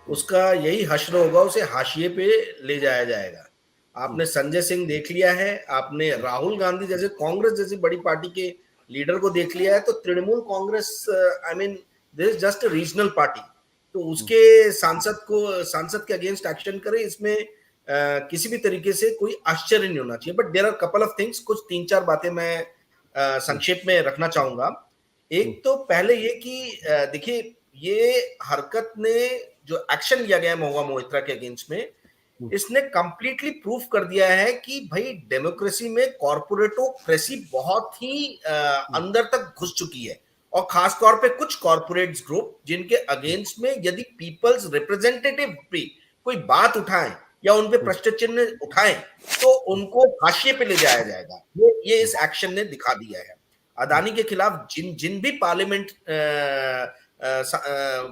उसका यही हश्र होगा, उसे हाशिए पे ले जाया जाएगा। आपने संजय सिंह देख लिया है, आपने राहुल गांधी जैसे कांग्रेस जैसी बड़ी पार्टी के लीडर को देख लिया है, तो Trinamool Congress, I mean this is just a regional party, तो उसके सांसद के अगेंस्ट एक्शन करे, इसमें किसी भी तरीके से कोई आश्चर्य नहीं होना चाहिए। But there are couple of things, कुछ तीन चार बातें मैं संक्षेप में रखना चाहूंगा। एक तो पहले ये कि देखिए, ये हरकत ने जो एक्शन लिया गया है महुआ मोइत्रा के अगेंस्ट में, इसने कंप्लीटली प्रूव कर दिया है कि भाई डेमोक्रेसी में कॉर्पोरेटोक्रेसी बहुत ही अंदर तक घुस चुकी है, और खासतौर पे कुछ कॉर्पोरेट ग्रुप जिनके अगेंस्ट में यदि पीपल्स रिप्रेजेंटेटिव भी कोई बात उठाएं या उन पे प्रश्न चिन्ह उठाएं, तो उनको हाशिए पे ले जाया जाएगा। ये इस एक्शन ने दिखा दिया है। अदानी के खिलाफ जिन जिन भी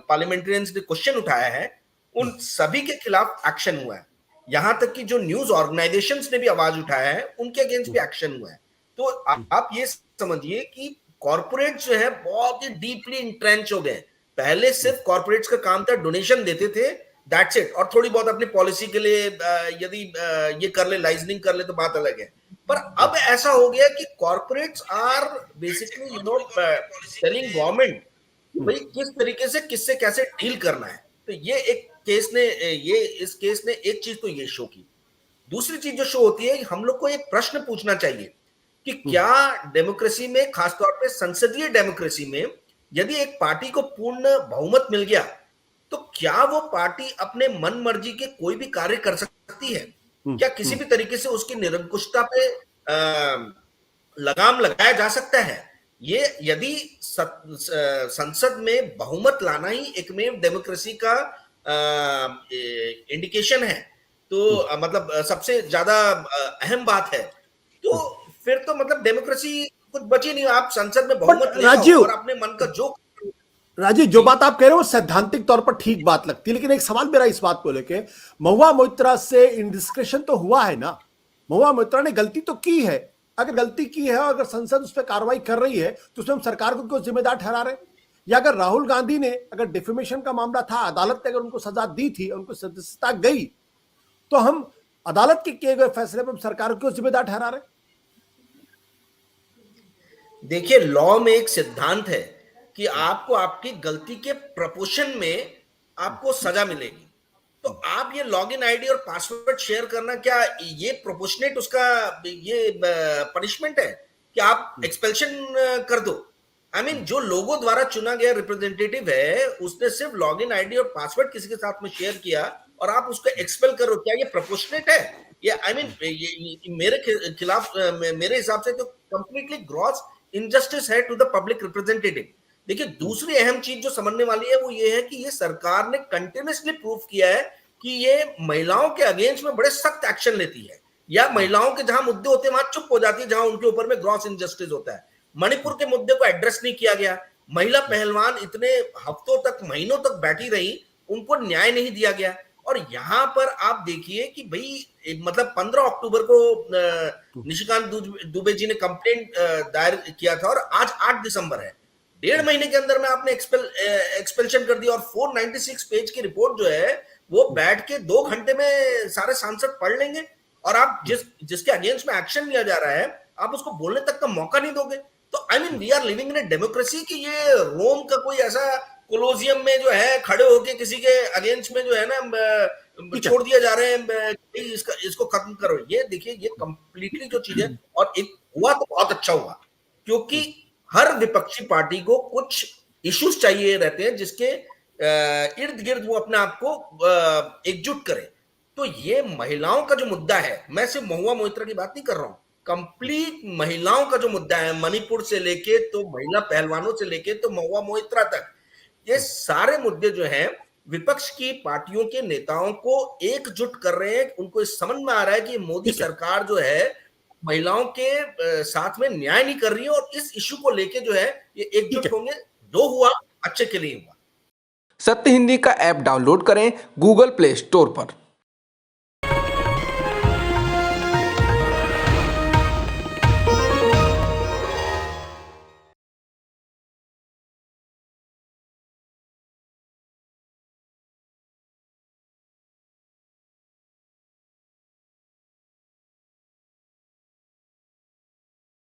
पार्लियामेंट्रियंस ने क्वेश्चन उठाया है, उन सभी के खिलाफ एक्शन हुआ है। यहां तक कि जो न्यूज ऑर्गेनाइजेशंस ने भी आवाज उठाया है, उनके अगेंस्ट भी एक्शन हुआ है। तो आप ये समझिए कि कॉर्पोरेट जो है बहुत ही डीपली इंट्रेंच हो गए। पहले सिर्फ कॉर्पोरेट्स का काम था डोनेशन देते थे, दैट्स इट, और थोड़ी बहुत अपनी पॉलिसी के लिए यदि ये कर ले, लाइजनिंग कर ले तो बात अलग है। पर अब ऐसा हो गया कि corporates are basically telling government भाई किस तरीके से किससे कैसे डील करना है। तो ये एक केस ने ये इस केस ने एक चीज तो ये शो की। दूसरी चीज जो शो होती है, हम लोग को एक प्रश्न पूछना चाहिए कि क्या डेमोक्रेसी में, खासतौर पे संसदीय डेमोक्रेसी में, यदि एक पार्टी को पूर्ण बहुमत मिल गया, तो क्या वो पार्टी अपने मन मर्जी के कोई भी कार्य कर सकती है? क्या किसी भी तरीके से उसकी निरंकुशता पे लगाम लगाया जा सकता है? ये यदि संसद में बहुमत लाना ही एकमेव डेमोक्रेसी का इंडिकेशन है, तो मतलब सबसे ज्यादा अहम बात है, तो फिर तो मतलब डेमोक्रेसी कुछ बची नहीं। आप संसद में बहुमत ले आओ राजीव, और अपने मन का जो राजीव जो बात आप कह रहे हो वो सैद्धांतिक तौर पर ठीक बात लगती है, लेकिन एक सवाल मेरा इस बात को लेके, महुआ मोइत्रा से इंडिस्क्रेशन तो हुआ है ना, महुआ मोइत्रा ने गलती तो की है। अगर गलती की है और अगर संसद उस पर कार्रवाई कर रही है तो उसमें हम सरकार को क्यों जिम्मेदार ठहरा रहे? या अगर राहुल गांधी ने, अगर डिफेमेशन का मामला था, अदालत ने अगर उनको सजा दी थी, उनको सदस्यता गई, तो हम अदालत के किए गए फैसले पर हम सरकार को क्यों जिम्मेदार ठहरा रहे? देखिए, लॉ में एक सिद्धांत है कि आपको आपकी गलती के प्रपोर्शन में आपको सजा मिलेगी। तो आप ये लॉगिन आईडी और पासवर्ड शेयर करना, क्या ये प्रोपोर्शनेट उसका ये पनिशमेंट है कि आप एक्सपेल्शन कर दो? आई मीन जो लोगों द्वारा चुना गया रिप्रेजेंटेटिव है, उसने सिर्फ लॉगिन आईडी और पासवर्ड किसी के साथ में शेयर किया और आप उसको एक्सपेल करो, क्या ये प्रोपोर्शनेट है? ये आई मीन मेरे खिलाफ, मेरे हिसाब से तो कंप्लीटली ग्रॉस इनजस्टिस है टू द पब्लिक रिप्रेजेंटेटिव। देखिए, दूसरी अहम चीज जो समझने वाली है वो ये है कि ये सरकार ने कंटिन्यूसली प्रूव किया है कि ये महिलाओं के अगेंस्ट में बड़े सख्त एक्शन लेती है, या महिलाओं के जहां मुद्दे होते हैं वहां चुप हो जाती है, जहां उनके ऊपर में ग्रॉस इनजस्टिस होता है। मणिपुर के मुद्दे को एड्रेस नहीं किया गया, महिला पहलवान इतने हफ्तों तक, महीनों तक बैठी रही, उनको न्याय नहीं दिया गया। और यहां पर आप देखिए कि भाई मतलब 15 अक्टूबर को निशिकांत दुबे जी ने कंप्लेंट दायर किया था और आज 8 दिसंबर है। 1.5 महीने के अंदर में आपने एक्सपेल्शन कर दिया, और 496 पेज की रिपोर्ट जो है वो बैठ के 2 घंटे में सारे सांसद पढ़ लेंगे, और आप जिसके अगेंस्ट में एक्शन लिया जा रहा है आप उसको बोलने तक का मौका नहीं दोगे। तो I mean we are living in a democracy कि ये रोम का कोई ऐसा कोलोजियम में जो है खड़े होके किसी के अगेंस्ट में जो है ना छोड़ दिया जा रहे हैं, इसको खत्म करो। ये देखिए, ये कंप्लीटली जो चीज है, और एक हुआ तो बहुत अच्छा हुआ, क्योंकि हर विपक्षी पार्टी को कुछ इश्यूज चाहिए रहते हैं जिसके इर्द गिर्द वो अपने आप को एकजुट करे। तो ये महिलाओं का जो मुद्दा है, मैं सिर्फ महुआ मोइत्रा की बात नहीं कर रहा हूं, कंप्लीट महिलाओं का जो मुद्दा है, मणिपुर से लेके तो महिला पहलवानों से लेके तो महुआ मोइत्रा तक, ये सारे मुद्दे जो हैं विपक्ष की पार्टियों के नेताओं को एकजुट कर रहे हैं। उनको इस समझ में आ रहा है कि मोदी सरकार जो है महिलाओं के साथ में न्याय नहीं कर रही है, और इस इश्यू को लेके जो है ये एकजुट होंगे। जो हुआ अच्छे के लिए हुआ। सत्य हिंदी का ऐप डाउनलोड करें गूगल प्ले स्टोर पर।